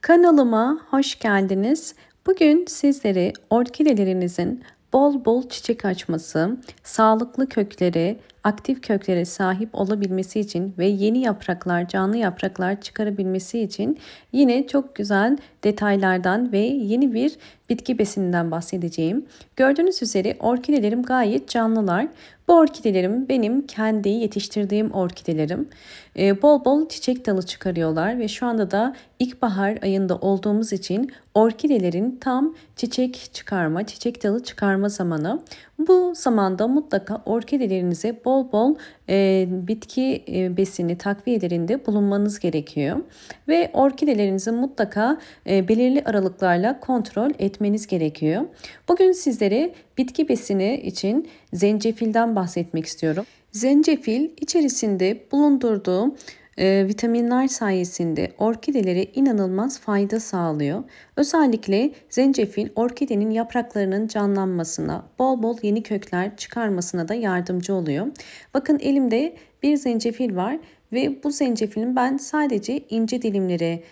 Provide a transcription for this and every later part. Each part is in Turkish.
Kanalıma hoş geldiniz. Bugün sizlere orkidelerinizin bol bol çiçek açması, sağlıklı kökleri, aktif köklere sahip olabilmesi için ve yeni yapraklar, canlı yapraklar çıkarabilmesi için yine çok güzel detaylardan ve yeni bir bitki besininden bahsedeceğim. Gördüğünüz üzere orkidelerim gayet canlılar. Bu orkidelerim benim kendi yetiştirdiğim orkidelerim. Bol bol çiçek dalı çıkarıyorlar ve şu anda da ilkbahar ayında olduğumuz için orkidelerin tam çiçek çıkarma, çiçek dalı çıkarma zamanı. Bu zamanda mutlaka orkidelerinize bol bol bitki besini takviyelerinde bulunmanız gerekiyor. Ve orkidelerinizi mutlaka belirli aralıklarla kontrol etmeniz gerekiyor. Bugün sizlere bitki besini için zencefilden bahsetmek istiyorum. Zencefil içerisinde bulundurduğu vitaminler sayesinde orkidelere inanılmaz fayda sağlıyor. Özellikle zencefil orkidenin yapraklarının canlanmasına, bol bol yeni kökler çıkarmasına da yardımcı oluyor. Bakın elimde bir zencefil var ve bu zencefilin ben sadece ince dilimleri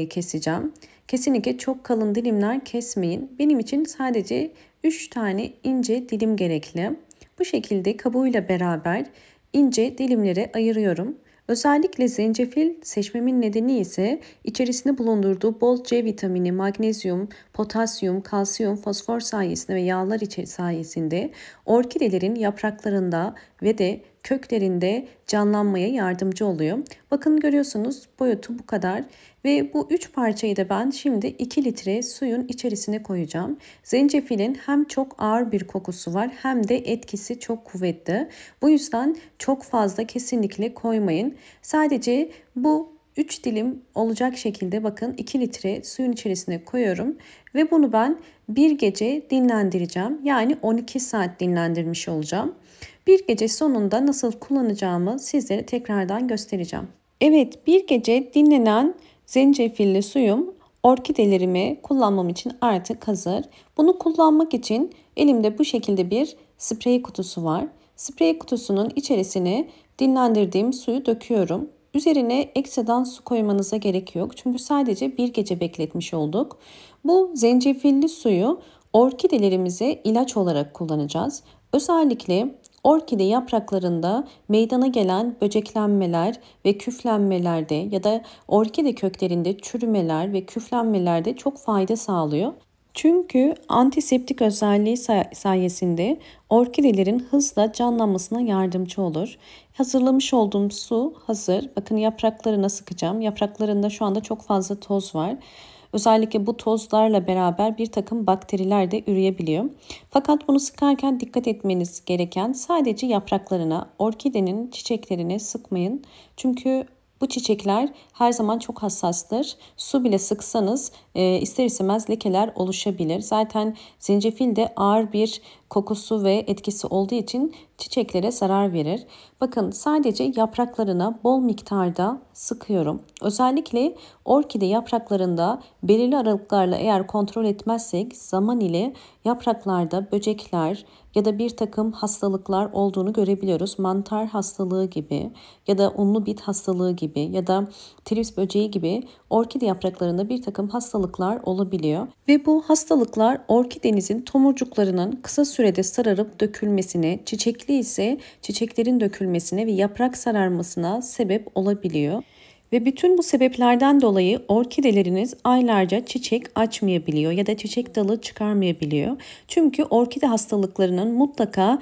keseceğim. Kesinlikle çok kalın dilimler kesmeyin. Benim için sadece 3 tane ince dilim gerekli. Bu şekilde kabuğuyla beraber ince dilimlere ayırıyorum. Özellikle zencefil seçmemin nedeni ise içerisinde bulundurduğu bol C vitamini, magnezyum, potasyum, kalsiyum, fosfor sayesinde ve yağlar sayesinde orkidelerin yapraklarında ve de köklerinde canlanmaya yardımcı oluyor. Bakın görüyorsunuz boyutu bu kadar ve bu 3 parçayı da ben şimdi 2 litre suyun içerisine koyacağım. Zencefilin hem çok ağır bir kokusu var hem de etkisi çok kuvvetli. Bu yüzden çok fazla kesinlikle koymayın. Sadece bu 3 dilim olacak şekilde bakın 2 litre suyun içerisine koyuyorum ve bunu ben bir gece dinlendireceğim. Yani 12 saat dinlendirmiş olacağım. Bir gece sonunda nasıl kullanacağımı sizlere tekrardan göstereceğim. Evet, bir gece dinlenen zencefilli suyum orkidelerimi kullanmam için artık hazır. Bunu kullanmak için elimde bu şekilde bir sprey kutusu var. Sprey kutusunun içerisine dinlendirdiğim suyu döküyorum. Üzerine ekstradan su koymanıza gerek yok. Çünkü sadece bir gece bekletmiş olduk. Bu zencefilli suyu orkidelerimize ilaç olarak kullanacağız. Özellikle orkide yapraklarında meydana gelen böceklenmeler ve küflenmelerde ya da orkide köklerinde çürümeler ve küflenmelerde çok fayda sağlıyor. Çünkü antiseptik özelliği sayesinde orkidelerin hızla canlanmasına yardımcı olur. Hazırlamış olduğum su hazır. Bakın yapraklarına sıkacağım. Yapraklarında şu anda çok fazla toz var. Özellikle bu tozlarla beraber bir takım bakteriler de üreyebiliyor. Fakat bunu sıkarken dikkat etmeniz gereken sadece yapraklarına, orkidenin çiçeklerine sıkmayın. Çünkü bu çiçekler her zaman çok hassastır. Su bile sıksanız ister istemez lekeler oluşabilir. Zaten zencefil de ağır bir kokusu ve etkisi olduğu için çiçeklere zarar verir. Bakın sadece yapraklarına bol miktarda sıkıyorum. Özellikle orkide yapraklarında belirli aralıklarla eğer kontrol etmezsek zaman ile yapraklarda böcekler ya da bir takım hastalıklar olduğunu görebiliyoruz. Mantar hastalığı gibi ya da unlu bit hastalığı gibi ya da trips böceği gibi orkide yapraklarında bir takım hastalıklar olabiliyor. Ve bu hastalıklar orkidenizin tomurcuklarının kısa sürede sararıp dökülmesine, çiçekli ise çiçeklerin dökülmesine ve yaprak sararmasına sebep olabiliyor. Ve bütün bu sebeplerden dolayı orkideleriniz aylarca çiçek açmayabiliyor ya da çiçek dalı çıkarmayabiliyor. Çünkü orkide hastalıklarının mutlaka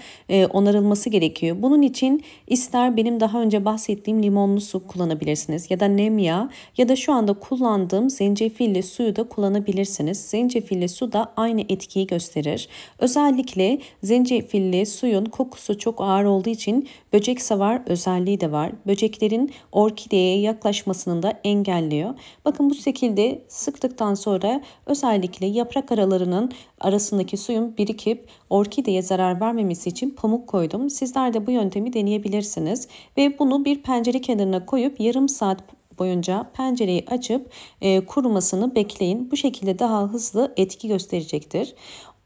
onarılması gerekiyor. Bunun için ister benim daha önce bahsettiğim limonlu su kullanabilirsiniz ya da nemya ya da şu anda kullandığım zencefilli suyu da kullanabilirsiniz. Zencefilli su da aynı etkiyi gösterir. Özellikle zencefilli suyun kokusu çok ağır olduğu için böcek savar özelliği de var. Böceklerin orkideye yaklaşmasını da engelliyor. Bakın bu şekilde sıktıktan sonra özellikle yaprak aralarının arasındaki suyun birikip orkideye zarar vermemesi için pamuk koydum. Sizler de bu yöntemi deneyebilirsiniz. Ve bunu bir pencere kenarına koyup yarım saat boyunca pencereyi açıp kurumasını bekleyin. Bu şekilde daha hızlı etki gösterecektir.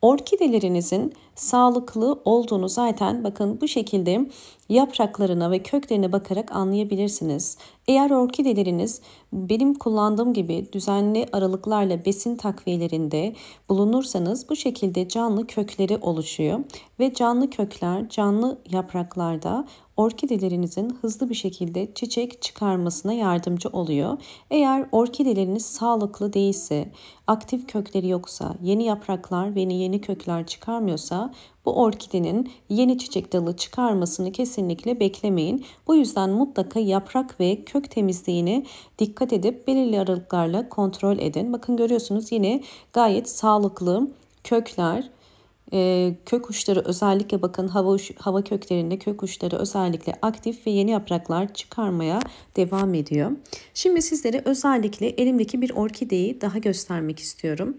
Orkidelerinizin sağlıklı olduğunu zaten bakın bu şekilde yapraklarına ve köklerine bakarak anlayabilirsiniz. Eğer orkideleriniz benim kullandığım gibi düzenli aralıklarla besin takviyelerinde bulunursanız bu şekilde canlı kökleri oluşuyor ve canlı kökler, canlı yapraklarda orkidelerinizin hızlı bir şekilde çiçek çıkarmasına yardımcı oluyor. Eğer orkideleriniz sağlıklı değilse, aktif kökleri yoksa, yeni yapraklar ve yeni kökler çıkarmıyorsa bu orkidenin yeni çiçek dalı çıkarmasını kesinlikle beklemeyin. Bu yüzden mutlaka yaprak ve kök temizliğine dikkat edip belirli aralıklarla kontrol edin. Bakın görüyorsunuz yine gayet sağlıklı kökler. Kök uçları özellikle bakın hava köklerinde kök uçları özellikle aktif ve yeni yapraklar çıkarmaya devam ediyor. Şimdi sizlere özellikle elimdeki bir orkideyi daha göstermek istiyorum.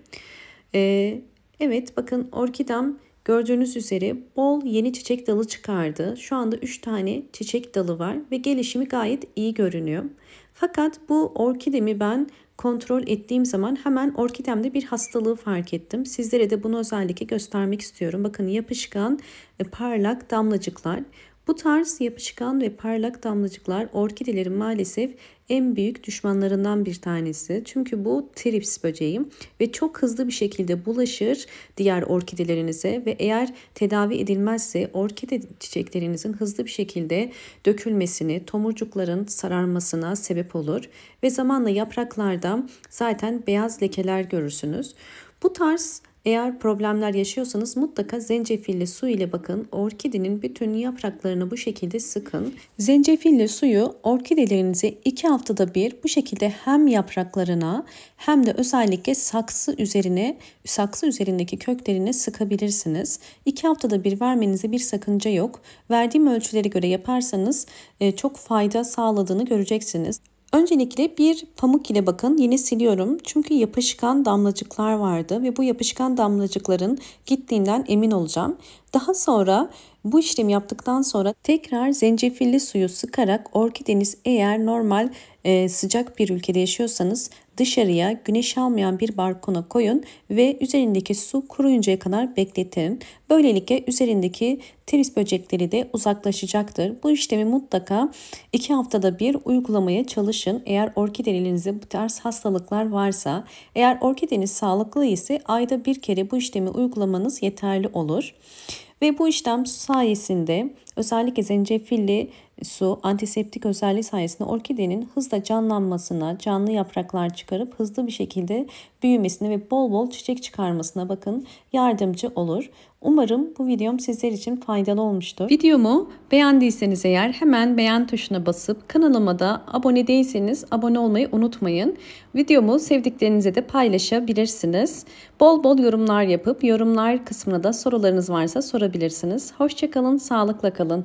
Evet bakın orkidem gördüğünüz üzere bol yeni çiçek dalı çıkardı. Şu anda 3 tane çiçek dalı var ve gelişimi gayet iyi görünüyor. Fakat bu orkidemi ben kontrol ettiğim zaman hemen orkidemde bir hastalığı fark ettim. Sizlere de bunu özellikle göstermek istiyorum. Bakın yapışkan ve parlak damlacıklar. Bu tarz yapışkan ve parlak damlacıklar orkidelerin maalesef en büyük düşmanlarından bir tanesi. Çünkü bu trips böceği ve çok hızlı bir şekilde bulaşır diğer orkidelerinize ve eğer tedavi edilmezse orkide çiçeklerinizin hızlı bir şekilde dökülmesini, tomurcukların sararmasına sebep olur ve zamanla yapraklarda zaten beyaz lekeler görürsünüz. Bu tarz eğer problemler yaşıyorsanız mutlaka zencefilli su ile bakın orkidenin bütün yapraklarını bu şekilde sıkın. Zencefilli suyu orkidelerinize 2 haftada bir bu şekilde hem yapraklarına hem de özellikle saksı üzerindeki köklerine sıkabilirsiniz. 2 haftada bir vermenize bir sakınca yok. Verdiğim ölçülere göre yaparsanız çok fayda sağladığını göreceksiniz. Öncelikle bir pamuk ile bakın yine siliyorum çünkü yapışkan damlacıklar vardı ve bu yapışkan damlacıkların gittiğinden emin olacağım. Daha sonra bu işlemi yaptıktan sonra tekrar zencefilli suyu sıkarak orkideniz eğer normal sıcak bir ülkede yaşıyorsanız dışarıya güneş almayan bir balkona koyun ve üzerindeki su kuruyuncaya kadar bekletin. Böylelikle üzerindeki trips böcekleri de uzaklaşacaktır. Bu işlemi mutlaka 2 haftada bir uygulamaya çalışın. Eğer orkidelerinizde bu tarz hastalıklar varsa, eğer orkideniz sağlıklı ise ayda bir kere bu işlemi uygulamanız yeterli olur. Ve bu işlem sayesinde özellikle zencefilli su antiseptik özelliği sayesinde orkidenin hızla canlanmasına, canlı yapraklar çıkarıp hızlı bir şekilde büyümesine ve bol bol çiçek çıkarmasına bakın yardımcı olur. Umarım bu videom sizler için faydalı olmuştur. Videomu beğendiyseniz eğer hemen beğen tuşuna basıp kanalıma da abone değilseniz abone olmayı unutmayın. Videomu sevdiklerinize de paylaşabilirsiniz. Bol bol yorumlar yapıp yorumlar kısmına da sorularınız varsa sorabilirsiniz. Hoşça kalın, sağlıkla kalın.